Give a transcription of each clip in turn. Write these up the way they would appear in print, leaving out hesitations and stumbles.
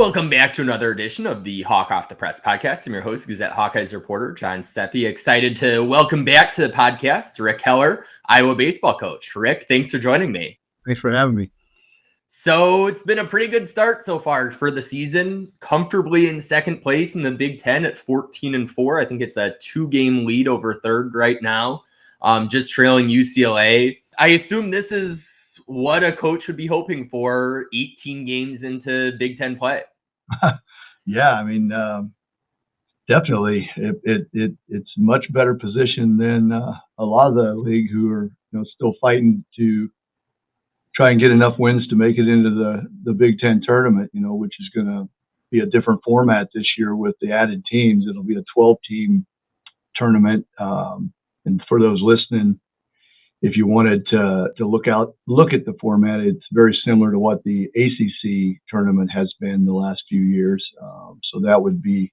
Welcome back to another edition of the Hawk Off the Press podcast. I'm your host, Gazette Hawkeyes reporter, John Steppe. Excited to welcome back to the podcast, Rick Heller, Iowa baseball coach. Rick, thanks for joining me. Thanks for having me. So it's been a pretty good start so far for the season, comfortably in second place in the Big Ten at 14-4. I think it's a 2-game lead over third right now, just trailing UCLA. I assume this is what a coach would be hoping for 18 games into Big Ten play. Yeah, I mean, definitely, it's much better position than a lot of the league who are still fighting to try and get enough wins to make it into the Big Ten tournament. Which is going to be a different format this year with the added teams. It'll be a 12-team tournament, and for those listening, if you wanted to look at the format, it's very similar to what the ACC tournament has been the last few years. So that would be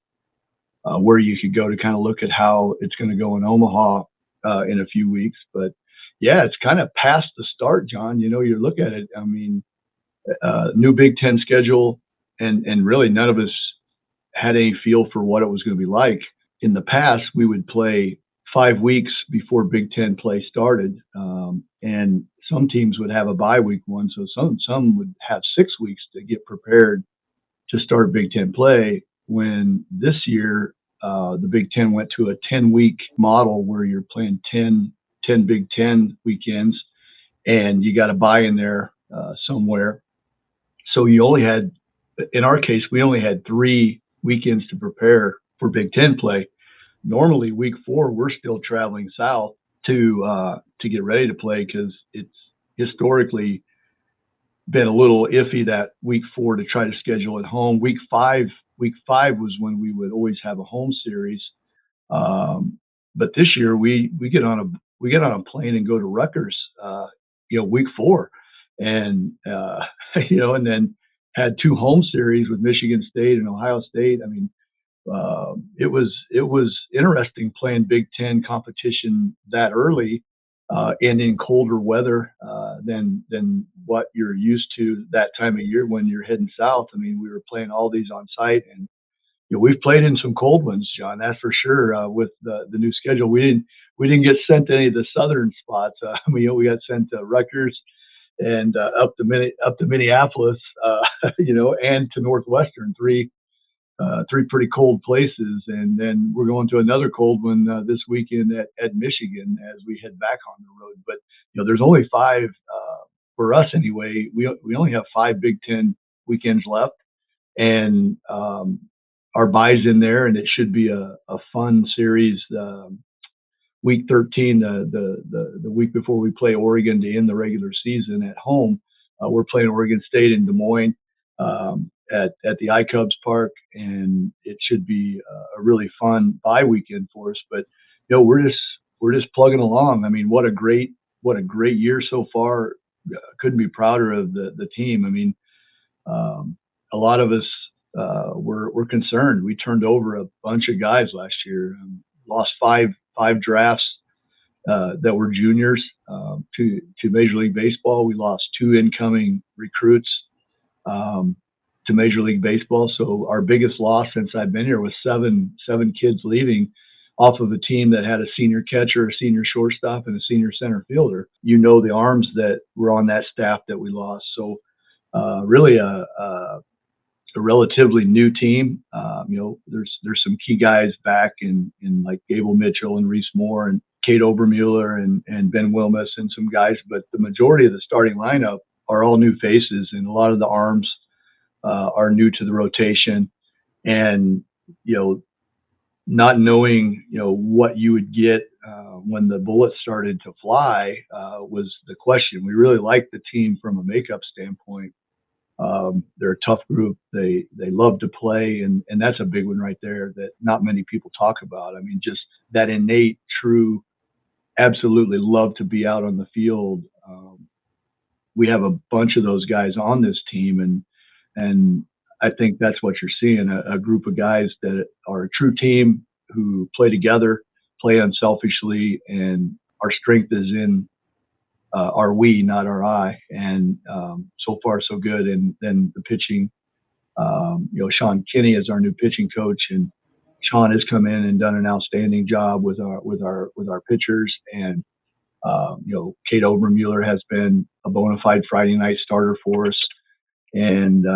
where you could go to kind of look at how it's going to go in Omaha in a few weeks. But yeah, it's kind of past the start, John. You look at it. I mean, new Big Ten schedule, and really none of us had any feel for what it was going to be like. In the past, we would play 5 weeks before Big Ten play started, and some teams would have a bye week one, so some would have 6 weeks to get prepared to start Big Ten play. When this year the Big Ten went to a 10-week model where you're playing 10 Big Ten weekends, and you got a bye in there somewhere. So you only had, in our case, we only had 3 weekends to prepare for Big Ten play. Normally, week 4, we're still traveling south to get ready to play because it's historically been a little iffy that week 4 to try to schedule at home. Week five was when we would always have a home series, but this year we get on a plane and go to Rutgers, week 4, and and then had 2 home series with Michigan State and Ohio State. I mean. It was interesting playing Big Ten competition that early and in colder weather than what you're used to that time of year when you're heading south. I mean, we were playing all these on site, and we've played in some cold ones, John. That's for sure. With the new schedule, we didn't get sent to any of the southern spots. We got sent to Rutgers and up to Minneapolis, and to Northwestern, three pretty cold places, and then we're going to another cold one this weekend at Michigan as we head back on the road. But there's only 5 for us anyway. We only have 5 Big Ten weekends left, and our bye's in there, and it should be a fun series. Week 13, the week before we play Oregon to end the regular season at home, we're playing Oregon State in Des Moines. At the iCubs Park, and it should be a really fun bye weekend for us. But we're just plugging along. I mean, what a great year so far. Couldn't be prouder of the team. I mean, a lot of us were concerned. We turned over a bunch of guys last year. Lost five drafts that were juniors to Major League Baseball. We lost 2 incoming recruits to Major League Baseball. So our biggest loss since I've been here was seven kids leaving off of a team that had a senior catcher, a senior shortstop, and a senior center fielder. The arms that were on that staff that we lost. So really a relatively new team. There's some key guys back in like Gable Mitchell and Reese Moore and Kate Obermuller and Ben Wilmus and some guys, but the majority of the starting lineup are all new faces, and a lot of the arms are new to the rotation, and not knowing what you would get when the bullets started to fly was the question. We really like the team from a makeup standpoint. They're a tough group. They love to play, and that's a big one right there that not many people talk about. I mean, just that innate, true, absolutely love to be out on the field. We have a bunch of those guys on this team, and I think that's what you're seeing, a group of guys that are a true team who play together, play unselfishly, and our strength is in our we, not our I. And so far, so good. And then the pitching Sean Kinney is our new pitching coach, and Sean has come in and done an outstanding job with our pitchers. And Kate Obermuller has been a bona fide Friday night starter for us. And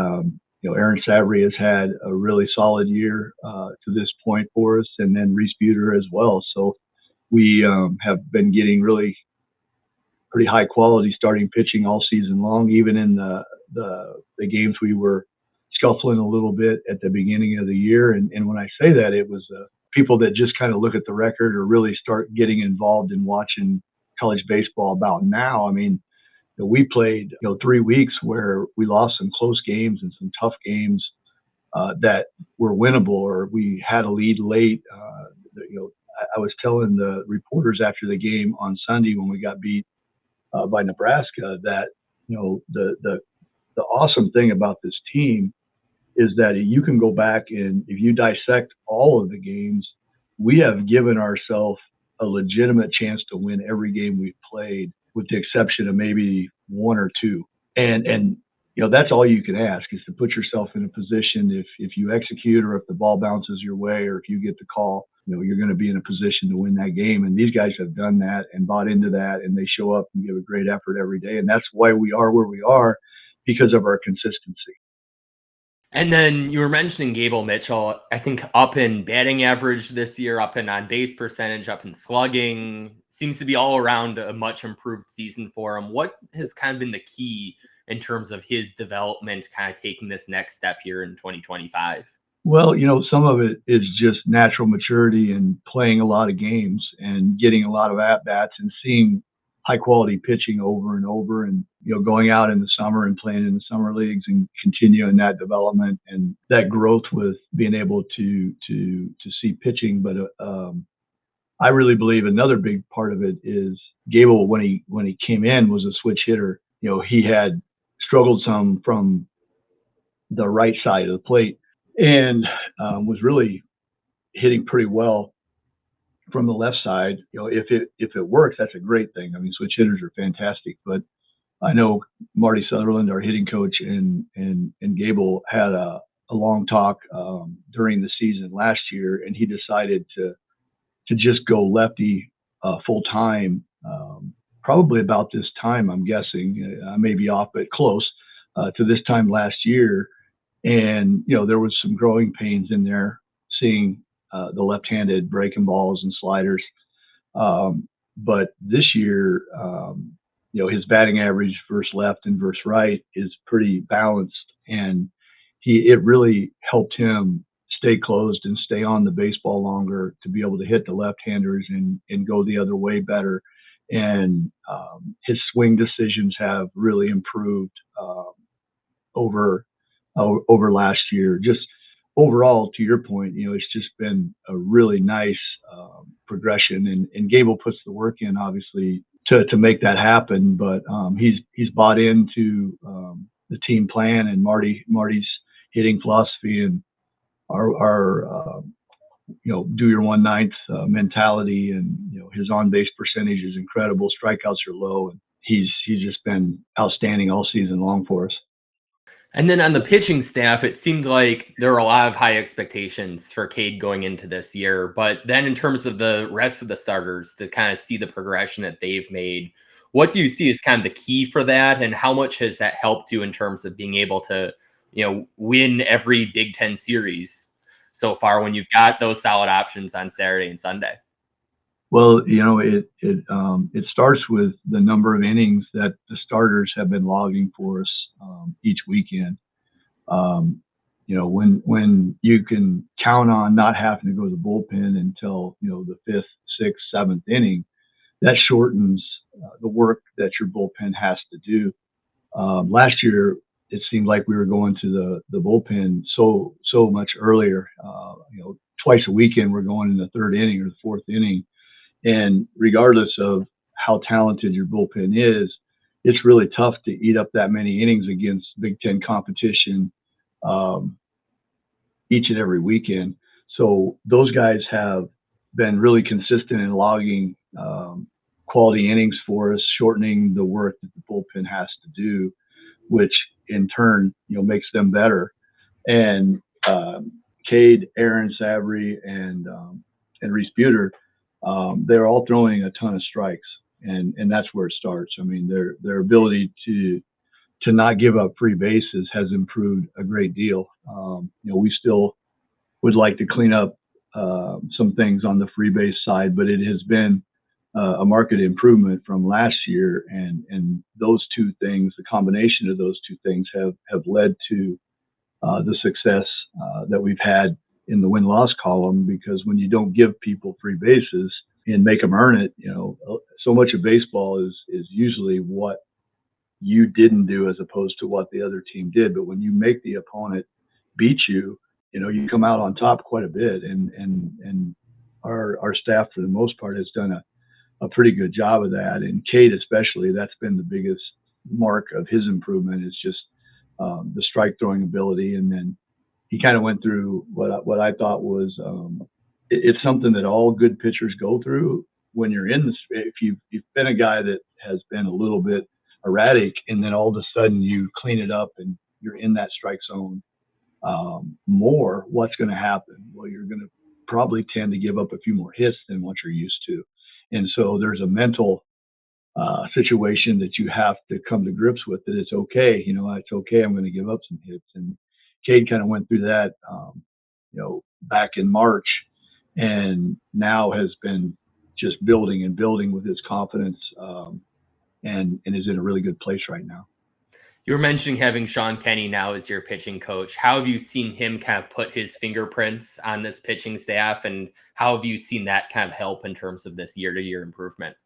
Aaron Savory has had a really solid year to this point for us, and then Reese Buter as well. So we have been getting really pretty high quality starting pitching all season long. Even in the games we were scuffling a little bit at the beginning of the year, and when I say that, it was people that just kind of look at the record or really start getting involved in watching college baseball about now. I mean, we played 3 weeks where we lost some close games and some tough games that were winnable, or we had a lead late. I was telling the reporters after the game on Sunday when we got beat by Nebraska that the awesome thing about this team is that you can go back and if you dissect all of the games, we have given ourselves a legitimate chance to win every game we've played, with the exception of maybe one or two. And that's all you can ask, is to put yourself in a position, if you execute, or if the ball bounces your way, or if you get the call, you're going to be in a position to win that game. And these guys have done that and bought into that, and they show up and give a great effort every day. And that's why we are where we are, because of our consistency. And then you were mentioning Gable Mitchell, I think up in batting average this year, up in on-base percentage, up in slugging. Seems to be all around a much improved season for him. What has kind of been the key in terms of his development, kind of taking this next step here in 2025? Well, some of it is just natural maturity and playing a lot of games and getting a lot of at-bats and seeing high quality pitching over and over, and going out in the summer and playing in the summer leagues and continuing that development and that growth with being able to see pitching. But I really believe another big part of it is Gable, when he came in, was a switch hitter. He had struggled some from the right side of the plate and was really hitting pretty well from the left side. If it works, that's a great thing. I mean, switch hitters are fantastic. But I know Marty Sutherland, our hitting coach, and Gable had a long talk during the season last year, and he decided to just go lefty full time. Probably about this time, I'm guessing. I may be off, but close to this time last year. And there was some growing pains in there, seeing the left-handed breaking balls and sliders. But this year, his batting average versus left and versus right is pretty balanced, and it really helped him stay closed and stay on the baseball longer, to be able to hit the left-handers and go the other way better. And his swing decisions have really improved over last year. Just overall, to your point, it's just been a really nice progression, and Gable puts the work in, obviously, to make that happen. But he's bought into the team plan and Marty's hitting philosophy and our do your 1/9 mentality, and his on base percentage is incredible. Strikeouts are low, and he's just been outstanding all season long for us. And then on the pitching staff, it seemed like there were a lot of high expectations for Cade going into this year. But then in terms of the rest of the starters, to kind of see the progression that they've made, what do you see as kind of the key for that? And how much has that helped you in terms of being able to, win every Big Ten series so far when you've got those solid options on Saturday and Sunday? Well, it starts with the number of innings that the starters have been logging for us each weekend. When you can count on not having to go to the bullpen until the 5th, 6th, 7th inning, that shortens the work that your bullpen has to do. Last year, it seemed like we were going to the bullpen so much earlier. Twice a weekend we're going in the 3rd inning or the 4th inning. And regardless of how talented your bullpen is, it's really tough to eat up that many innings against Big Ten competition each and every weekend. So those guys have been really consistent in logging quality innings for us, shortening the work that the bullpen has to do, which in turn makes them better. And Cade, Aaron Sabry, and Reese Buter, they're all throwing a ton of strikes, and that's where it starts. I mean, their ability to not give up free bases has improved a great deal. We still would like to clean up some things on the free base side, but it has been a market improvement from last year, and those two things, the combination of those two things, have led to the success that we've had in the win-loss column. Because when you don't give people free bases and make them earn it, so much of baseball is usually what you didn't do as opposed to what the other team did. But when you make the opponent beat you, you come out on top quite a bit. And our staff, for the most part, has done a pretty good job of that. And Cade especially, that's been the biggest mark of his improvement, is just the strike throwing ability. And then he kind of went through what I thought was it's something that all good pitchers go through when you're in this. If you've been a guy that has been a little bit erratic, and then all of a sudden you clean it up and you're in that strike zone more, what's going to happen? Well, you're going to probably tend to give up a few more hits than what you're used to. And so there's a mental situation that you have to come to grips with, that it's okay. It's okay. I'm going to give up some hits. And Cade kind of went through that, back in March, and now has been just building and building with his confidence, and is in a really good place right now. You were mentioning having Sean Kenny now as your pitching coach. How have you seen him kind of put his fingerprints on this pitching staff, and how have you seen that kind of help in terms of this year-to-year improvement?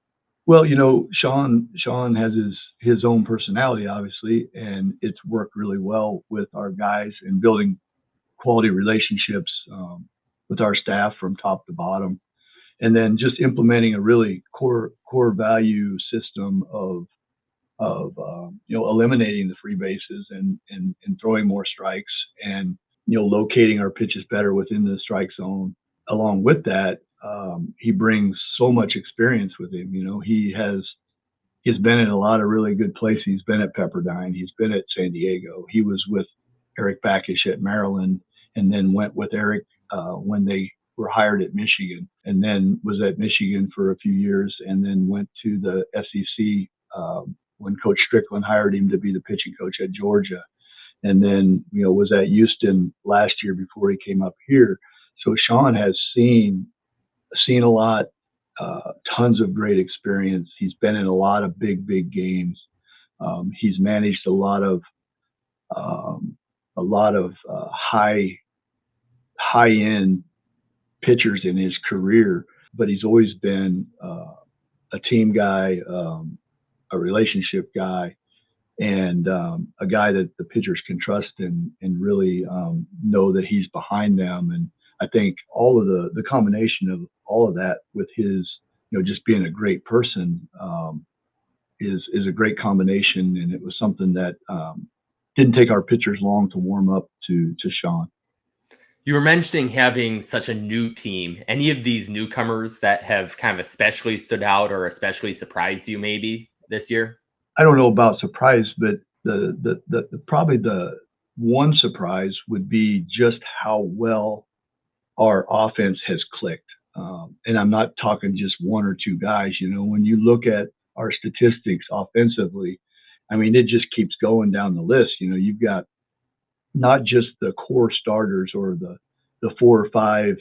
Well, Sean has his own personality, obviously, and it's worked really well with our guys in building quality relationships with our staff from top to bottom, and then just implementing a really core value system of eliminating the free bases and throwing more strikes, and locating our pitches better within the strike zone. Along with that, he brings so much experience with him. He's been in a lot of really good places. He's been at Pepperdine. He's been at San Diego. He was with Eric Backish at Maryland, and then went with Eric when they were hired at Michigan, and then was at Michigan for a few years, and then went to the SEC when Coach Strickland hired him to be the pitching coach at Georgia, and then was at Houston last year before he came up here. So Sean has seen a lot, tons of great experience. He's been in a lot of big games. He's managed a lot of high end pitchers in his career, but he's always been a team guy, a relationship guy, and a guy that the pitchers can trust and really know that he's behind them. And I think all of the combination of all of that with his, just being a great person, is a great combination. And it was something that didn't take our pitchers long to warm up to Sean. You were mentioning having such a new team. Any of these newcomers that have kind of especially stood out or especially surprised you maybe this year? I don't know about surprise, but the probably the one surprise would be just how well our offense has clicked. And I'm not talking just one or two guys. When you look at our statistics offensively, I mean, it just keeps going down the list. You've got not just the core starters or the 4 or 5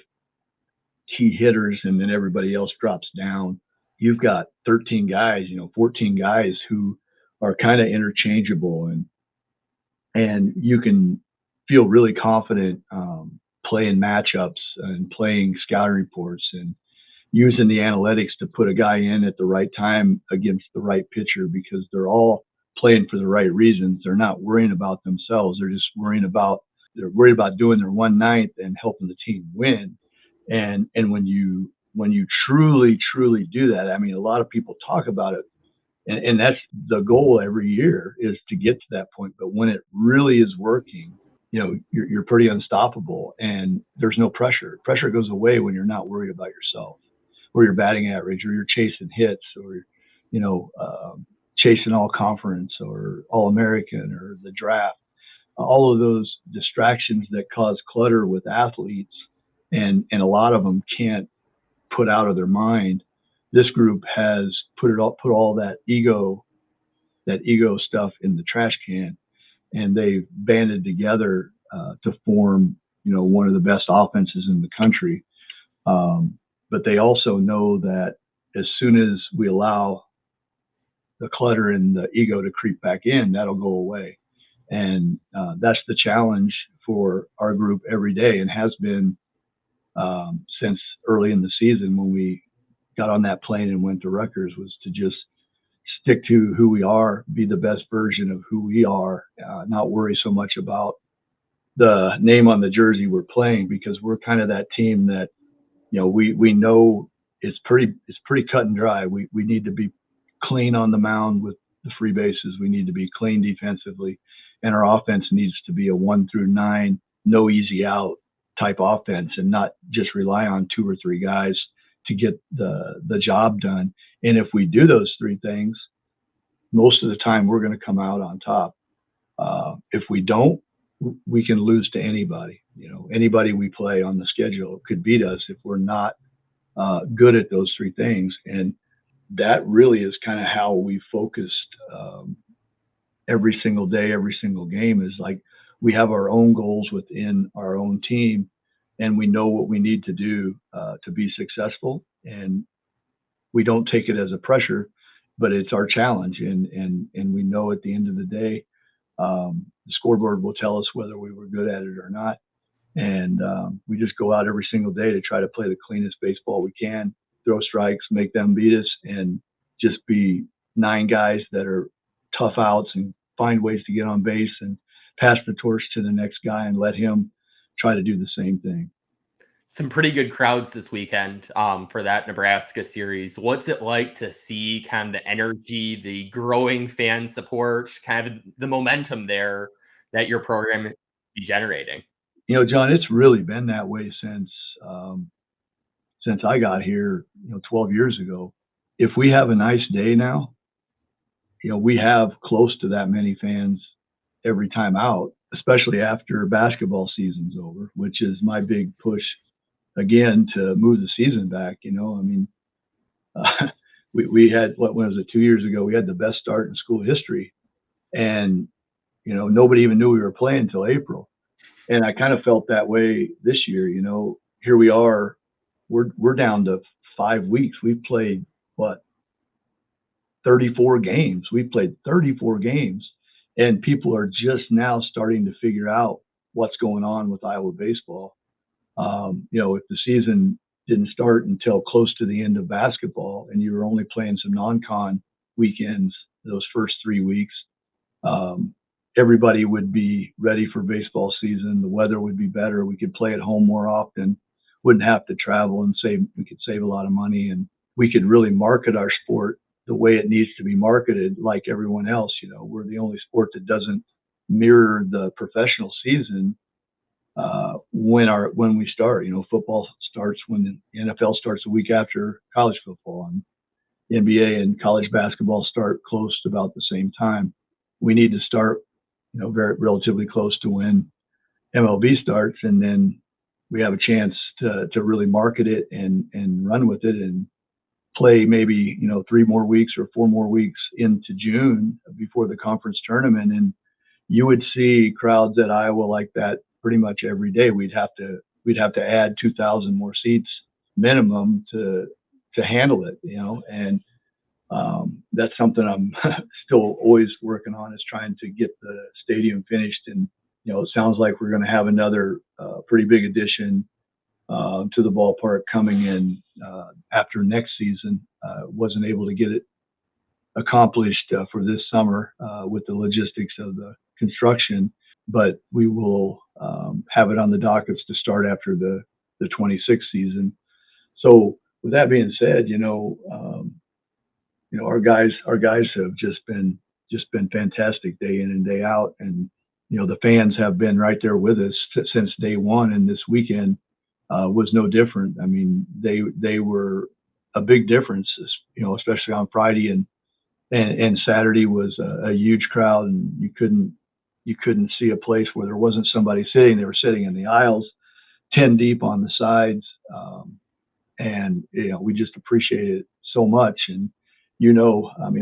key hitters, and then everybody else drops down. You've got 13 guys, 14 guys who are kind of interchangeable, and you can feel really confident playing matchups and playing scouting reports and using the analytics to put a guy in at the right time against the right pitcher, because they're all playing for the right reasons. They're not worrying about themselves. They're just worried about doing their 1/9 and helping the team win. And when you truly do that, I mean, a lot of people talk about it, and that's the goal every year, is to get to that point. But when it really is working, you're pretty unstoppable, and there's no pressure. Pressure goes away when you're not worried about yourself or your batting average, or you're chasing hits, or chasing all conference or all American or the draft. all of those distractions that cause clutter with athletes, and a lot of them can't put out of their mind. This group has put all that ego stuff in the trash can, and they've banded together to form, one of the best offenses in the country. But they also know that as soon as we allow the clutter and the ego to creep back in, that'll go away. And that's the challenge for our group every day, and has been since early in the season when we got on that plane and went to Rutgers, was to just stick to who we are, be the best version of who we are, not worry so much about the name on the jersey we're playing, because we're kind of that team that, we know it's pretty cut and dry. We need to be clean on the mound with the free bases. We need to be clean defensively, and our offense needs to be a 1 through 9, no easy out type offense, and not just rely on 2 or 3 guys to get the job done. And if we do those 3 things, most of the time we're going to come out on top. If we don't, we can lose to anybody. Anybody we play on the schedule could beat us if we're not good at those 3 things. And that really is kind of how we focused every single day, every single game. Is like, we have our own goals within our own team, and we know what we need to do to be successful. And we don't take it as a pressure, but it's our challenge. And we know at the end of the day, the scoreboard will tell us whether we were good at it or not. And we just go out every single day to try to play the cleanest baseball we can, throw strikes, make them beat us, and just be 9 guys that are tough outs and find ways to get on base and pass the torch to the next guy and let him try to do the same thing. Some pretty good crowds this weekend for that Nebraska series. What's it like to see kind of the energy, the growing fan support, kind of the momentum there that your program is generating? John, it's really been that way since I got here, 12 years ago. If we have a nice day now, we have close to that many fans every time out, especially after basketball season's over, which is my big push again to move the season back. We had, what was it, 2 years ago, we had the best start in school history, and nobody even knew we were playing until April. And I kind of felt that way this year. Here we are, we're down to 5 weeks. We've played 34 games. We've played 34 games, and people are just now starting to figure out what's going on with Iowa baseball. If the season didn't start until close to the end of basketball, and you were only playing some non-con weekends those first 3 weeks, everybody would be ready for baseball season. The weather would be better. We could play at home more often, wouldn't have to travel, and we could save a lot of money, and we could really market our sport the way it needs to be marketed, like everyone else. We're the only sport that doesn't mirror the professional season when we start. Football starts when the NFL starts a week after college football, and NBA and college basketball start close to about the same time. We need to start, very relatively close to when MLB starts, and then we have a chance to really market it and run with it and play maybe 3 more weeks or 4 more weeks into June before the conference tournament. And you would see crowds at Iowa like that pretty much every day. We'd have to add 2,000 more seats minimum to handle it, and that's something I'm still always working on, is trying to get the stadium finished. And it sounds like we're going to have another pretty big addition to the ballpark coming in after next season. Wasn't able to get it accomplished for this summer with the logistics of the construction, but we will have it on the dockets to start after the 26th season. So with that being said, our guys have just been fantastic day in and day out, and the fans have been right there with us since day one, and this weekend was no different. I mean, they were a big difference, especially on Friday, and Saturday was a huge crowd, and you couldn't you couldn't see a place where there wasn't somebody sitting. They were sitting in the aisles, 10 deep on the sides. And, we just appreciate it so much. And,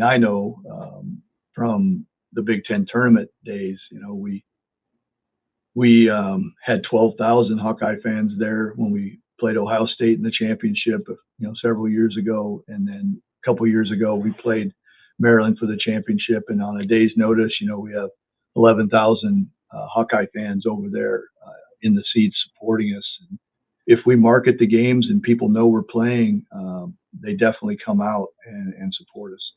I know from the Big Ten tournament days, we had 12,000 Hawkeye fans there when we played Ohio State in the championship, several years ago. And then a couple years ago, we played Maryland for the championship. And on a day's notice, we have 11,000 Hawkeye fans over there in the seats supporting us. And if we market the games and people know we're playing, they definitely come out and support us.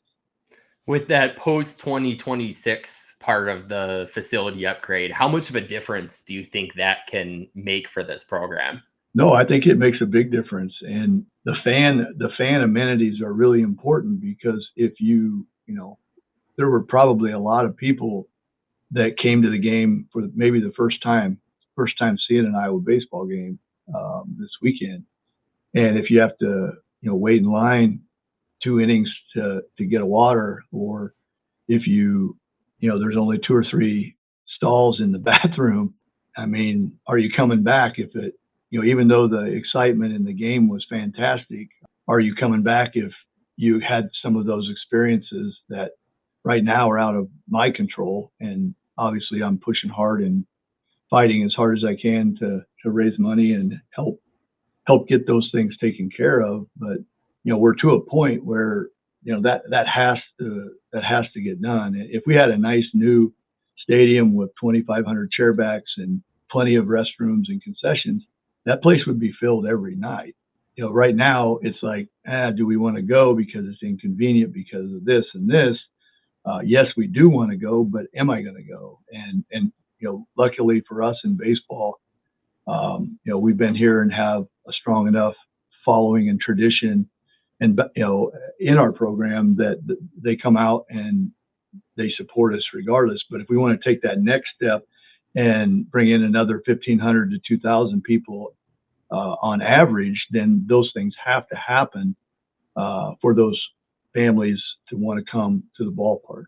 With that post 2026 part of the facility upgrade, how much of a difference do you think that can make for this program? No, I think it makes a big difference. And the fan amenities are really important, because if there were probably a lot of people that came to the game for maybe the first time seeing an Iowa baseball game this weekend. And if you have to, wait in line 2 innings to get a water, or if there's only 2 or 3 stalls in the bathroom, are you coming back if it, even though the excitement in the game was fantastic, are you coming back if you had some of those experiences that right now are out of my control? And obviously I'm pushing hard and fighting as hard as I can to raise money and help get those things taken care of. But, we're to a point where, that has to get done. If we had a nice new stadium with 2,500 chairbacks and plenty of restrooms and concessions, that place would be filled every night. Right now it's like, do we want to go because it's inconvenient because of this and this? Yes, we do want to go, but am I going to go? And luckily for us in baseball, we've been here and have a strong enough following and tradition, and in our program that they come out and they support us regardless. But if we want to take that next step and bring in another 1,500 to 2,000 people on average, then those things have to happen for those families to want to come to the ballpark.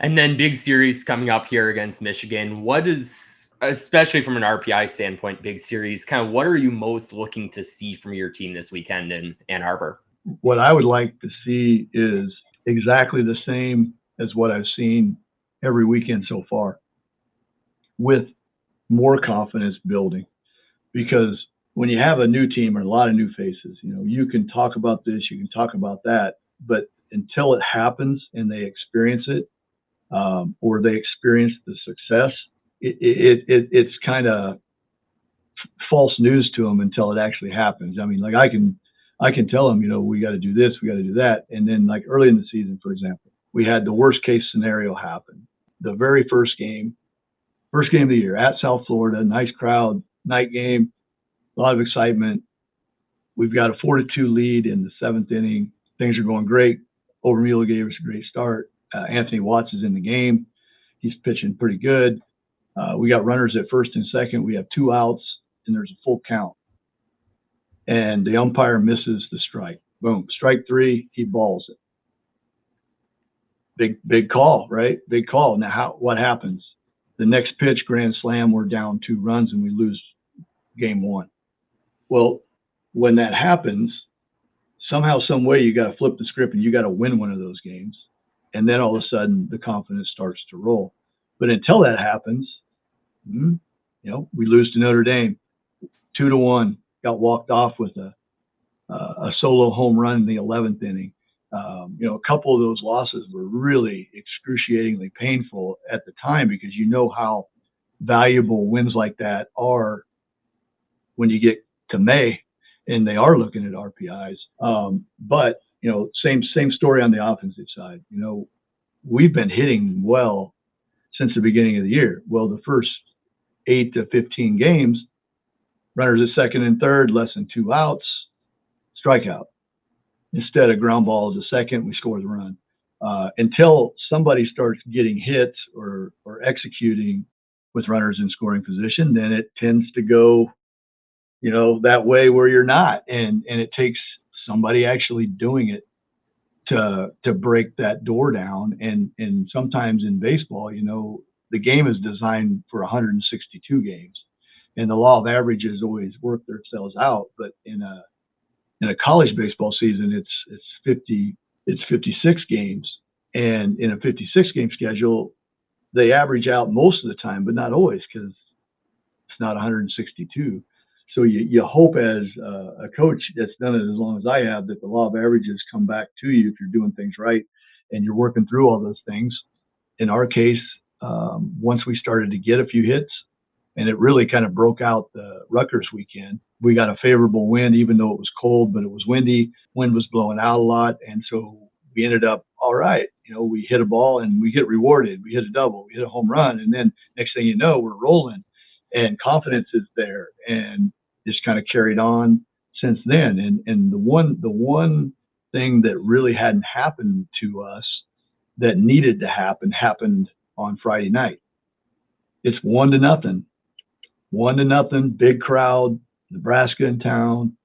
And then big series coming up here against Michigan. What is, especially from an RPI standpoint, big series, kind of what are you most looking to see from your team this weekend in Ann Arbor? What I would like to see is exactly the same as what I've seen every weekend so far, with more confidence building. Because when you have a new team or a lot of new faces, you can talk about this, you can talk about that, but until it happens and they experience it, or they experience the success, it's kind of false news to them until it actually happens. I can tell them, we got to do this, we got to do that. And then like early in the season, for example, we had the worst case scenario happen. The very first game of the year at South Florida, nice crowd, night game, a lot of excitement. We've got a 4-2 lead in the 7th inning. Things are going great. Overmule gave us a great start. Anthony Watts is in the game. He's pitching pretty good. We got runners at first and second. We have 2 outs, and there's a full count. And the umpire misses the strike. Boom. Strike 3, he balls it. Big call, right? Big call. Now, what happens? The next pitch, grand slam, we're down 2 runs, and we lose game 1. Well, when that happens, somehow, some way, you got to flip the script and you got to win one of those games. And then all of a sudden the confidence starts to roll. But until that happens, we lose to Notre Dame 2-1, got walked off with a solo home run in the 11th inning. A couple of those losses were really excruciatingly painful at the time, because how valuable wins like that are when you get to May and they are looking at RPIs. But same story on the offensive side. We've been hitting well since the beginning of the year. Well, the first 8 to 15 games, runners at second and third, less than 2 outs, strikeout. Instead of ground ball to second, we score the run. Until somebody starts getting hits or executing with runners in scoring position, then it tends to go, that way where you're not. And it takes somebody actually doing it to break that door down. And sometimes in baseball, the game is designed for 162 games, and the law of averages always work themselves out. But in a college baseball season, it's 56 games, and in a 56 game schedule, they average out most of the time, but not always, because it's not 162. So you hope as a coach that's done it as long as I have, that the law of averages come back to you if you're doing things right and you're working through all those things. In our case, once we started to get a few hits, and it really kind of broke out the Rutgers weekend, we got a favorable wind, even though it was cold, but it was windy. Wind was blowing out a lot, and so we ended up all right. We hit a ball and we get rewarded. We hit a double, we hit a home run, and then next thing you know, we're rolling, and confidence is there, and just kind of carried on since then. And the one thing that really hadn't happened to us that needed to happen happened on Friday night. It's 1-0, big crowd, Nebraska in town.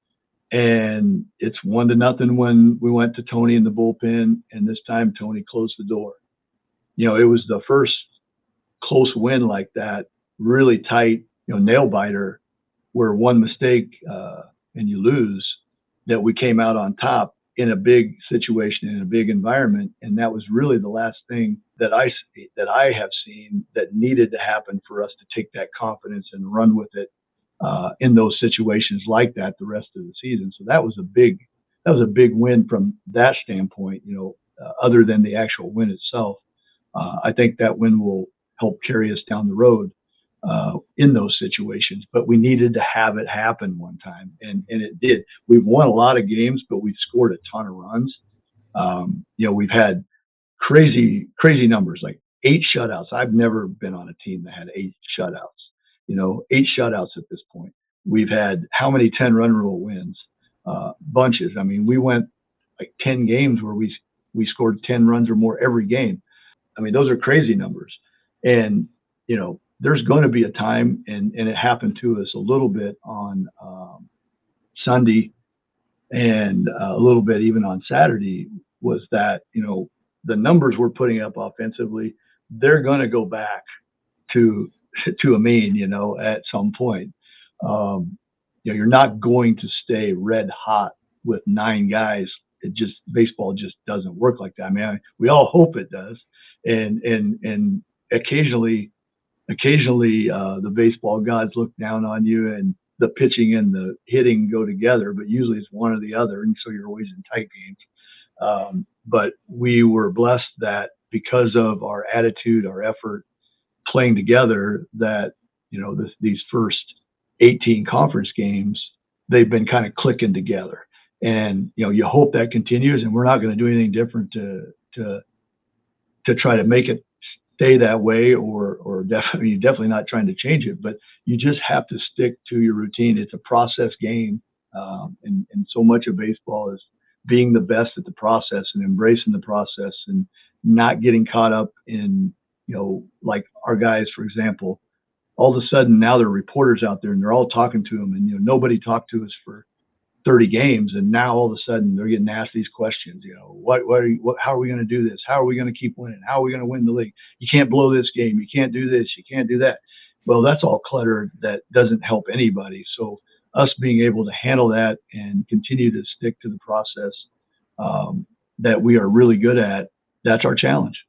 And it's 1-0 when we went to Tony in the bullpen, and this time Tony closed the door. It was the first close win like that, really tight, nail biter, where one mistake and you lose, that we came out on top in a big situation, in a big environment. And that was really the last thing that I have seen that needed to happen for us to take that confidence and run with it in those situations like that the rest of the season. So that was a big win from that standpoint, other than the actual win itself. I think that win will help carry us down the road in those situations, but we needed to have it happen one time, and it did. We've won a lot of games, but we've scored a ton of runs. We've had crazy numbers, like 8 shutouts. I've never been on a team that had 8 shutouts. 8 shutouts at this point. We've had how many 10-run rule wins? Bunches. I mean, we went like 10 games where we scored 10 runs or more every game. I mean, those are crazy numbers. And, there's going to be a time, and it happened to us a little bit on Sunday and a little bit even on Saturday, was that, the numbers we're putting up offensively, they're going to go back to a mean, at some point. You're not going to stay red hot with 9 guys. Baseball just doesn't work like that. I mean, we all hope it does. And occasionally the baseball gods look down on you, and the pitching and the hitting go together, but usually it's one or the other. And so you're always in tight games. But we were blessed that because of our attitude, our effort, playing together, that these first 18 conference games, they've been kind of clicking together, and you hope that continues, and we're not going to do anything different to try to make it stay that way, or definitely not trying to change it, but you just have to stick to your routine. It's a process game, and so much of baseball is being the best at the process and embracing the process and not getting caught up in like our guys, for example. All of a sudden now there are reporters out there, and they're all talking to them, and nobody talked to us for 30 games, and now all of a sudden they're getting asked these questions. How are we going to do this? How are we going to keep winning? How are we going to win the league? You can't blow this game. You can't do this. You can't do that. Well, that's all clutter that doesn't help anybody. So us being able to handle that and continue to stick to the process that we are really good at, that's our challenge.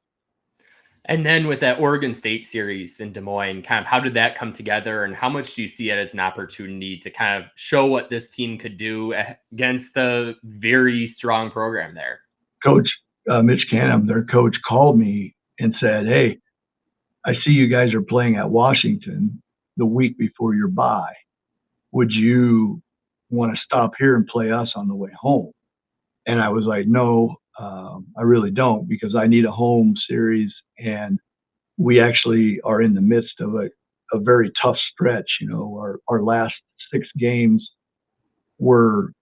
And then with that Oregon State series in Des Moines, kind of how did that come together, and how much do you see it as an opportunity to kind of show what this team could do against a very strong program there? Coach Mitch Canham, their coach, called me and said, "Hey, I see you guys are playing at Washington the week before your bye. Would you want to stop here and play us on the way home?" And I was like, "No, I really don't, because I need a home series, and we actually are in the midst of a very tough stretch. Our last 6 games were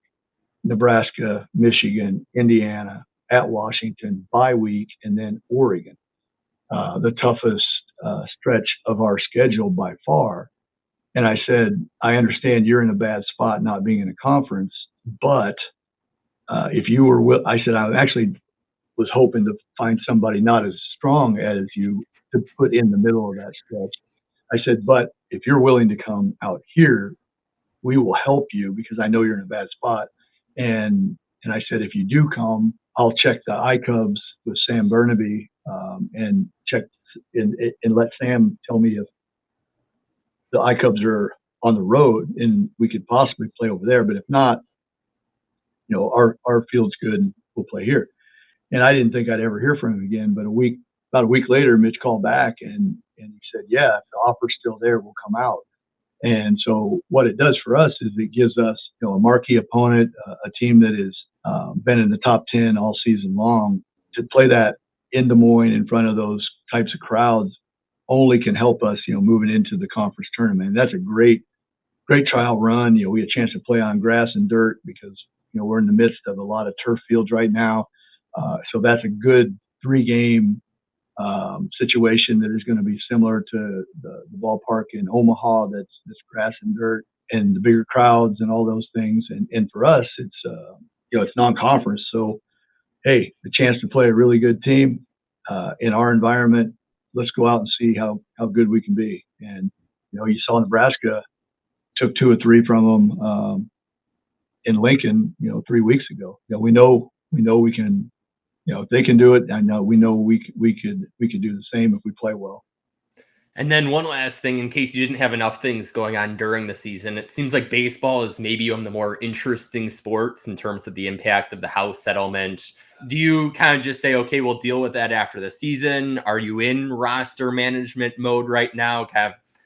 Nebraska, Michigan, Indiana, at Washington, bye week, and then Oregon, the toughest stretch of our schedule by far." And I said, "I understand you're in a bad spot not being in a conference, but if you were," I said, "I actually was hoping to find somebody not as strong as you to put in the middle of that stretch. I said, but if you're willing to come out here, we will help you because I know you're in a bad spot. And I said, if you do come, I'll check the iCubs with Sam Burnaby and check and let Sam tell me if the iCubs are on the road and we could possibly play over there. But if not, our field's good and we'll play here. And I didn't think I'd ever hear from him again. But about a week later, Mitch called back and he said, yeah, if the offer's still there, we'll come out. And so what it does for us is it gives us, a marquee opponent, a team that has been in the top 10 all season long. To play that in Des Moines in front of those types of crowds only can help us, moving into the conference tournament. And that's a great trial run. We had a chance to play on grass and dirt because, we're in the midst of a lot of turf fields right now. So that's a good 3-game situation that is going to be similar to the ballpark in Omaha. That's grass and dirt and the bigger crowds and all those things. And for us, it's it's non-conference. So, hey, the chance to play a really good team in our environment. Let's go out and see how good we can be. And you saw Nebraska took 2 or 3 from them in Lincoln. 3 weeks ago. We know we can. If they can do it, we know we could do the same if we play well. And then one last thing, in case you didn't have enough things going on during the season, it seems like baseball is maybe one of the more interesting sports in terms of the impact of the House settlement. Do you kind of just say, okay, we'll deal with that after the season? Are you in roster management mode right now?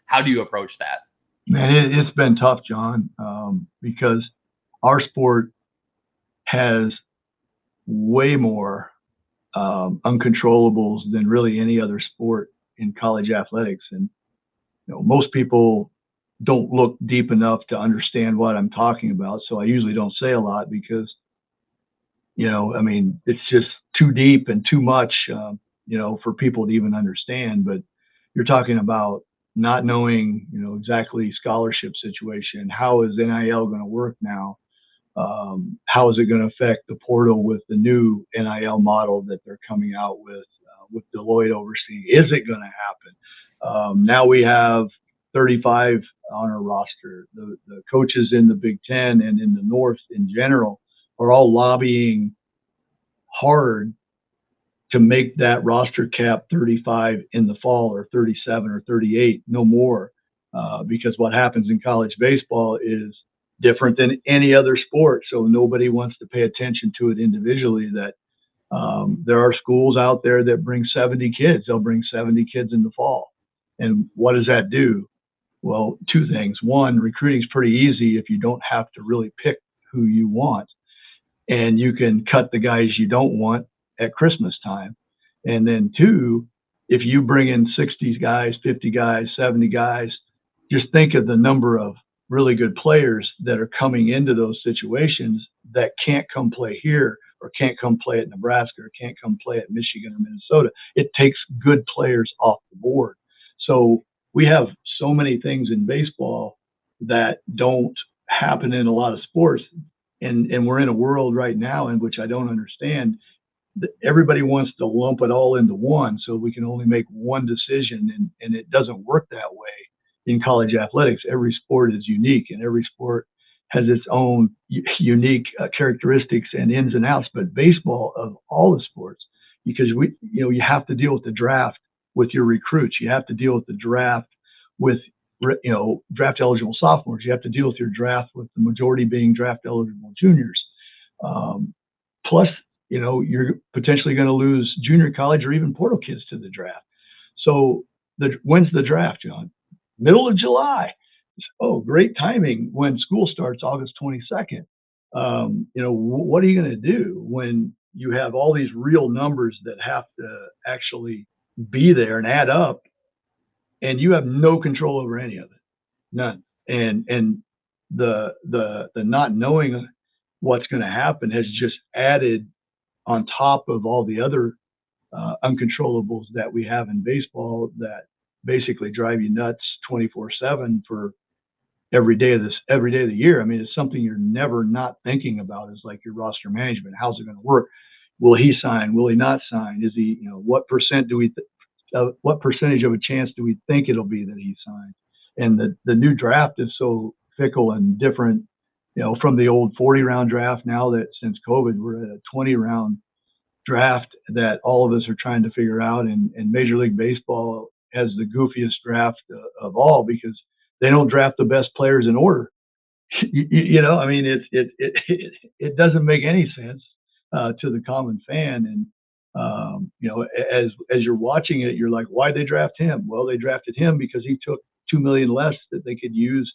How do you approach that? Man, it's been tough, John, because our sport has way more uncontrollables than really any other sport in college athletics. And most people don't look deep enough to understand what I'm talking about. So I usually don't say a lot because, it's just too deep and too much, for people to even understand. But you're talking about not knowing, exactly scholarship situation. How is NIL going to work now? How is it going to affect the portal with the new NIL model that they're coming out with Deloitte overseeing? Is it going to happen? Now we have 35 on our roster. The coaches in the Big Ten and in the North in general are all lobbying hard to make that roster cap 35 in the fall or 37 or 38, no more. Because what happens in college baseball is different than any other sport. So nobody wants to pay attention to it individually. That there are schools out there that bring 70 kids. They'll bring 70 kids in the fall. And what does that do? Well, 2 things. 1, recruiting is pretty easy if you don't have to really pick who you want. And you can cut the guys you don't want at Christmas time. And then 2, if you bring in 60 guys, 50 guys, 70 guys, just think of the number of really good players that are coming into those situations that can't come play here or can't come play at Nebraska or can't come play at Michigan or Minnesota. It takes good players off the board. So we have so many things in baseball that don't happen in a lot of sports. And we're in a world right now in which I don't understand. Everybody wants to lump it all into one so we can only make one decision. And it doesn't work that way. In college athletics, every sport is unique and every sport has its own unique characteristics and ins and outs. But baseball, of all the sports, because you have to deal with the draft with your recruits. You have to deal with the draft with, draft eligible sophomores. You have to deal with your draft with the majority being draft eligible juniors. Plus, you're potentially going to lose junior college or even portal kids to the draft. So when's the draft, John? Middle of July. Oh, great timing when school starts August 22nd. What are you going to do when you have all these real numbers that have to actually be there and add up, and you have no control over any of it, none. And the not knowing what's going to happen has just added on top of all the other uncontrollables that we have in baseball that basically drive you nuts 24/7 for every day of the year. I mean, it's something you're never not thinking about is like your roster management. How's it going to work? will he sign? Will he not sign? Is he, what percentage of a chance do we think it'll be that he signs? And the new draft is so fickle and different, from the old 40-round draft. Now that since COVID, we're at a 20-round draft that all of us are trying to figure out. And Major League Baseball has the goofiest draft of all, because they don't draft the best players in order. I mean, it doesn't make any sense to the common fan. And as you're watching it, you're like, why'd they draft him? Well, they drafted him because he took $2 million less that they could use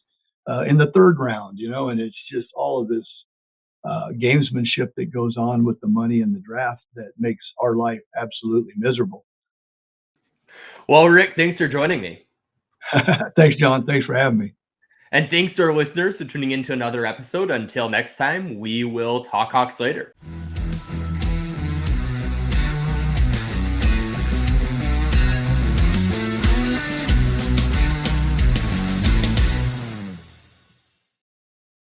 in the third round. And it's just all of this gamesmanship that goes on with the money in the draft that makes our life absolutely miserable. Well, Rick, thanks for joining me. Thanks, John. Thanks for having me. And thanks to our listeners for tuning in to another episode. Until next time, we will talk Hawks later.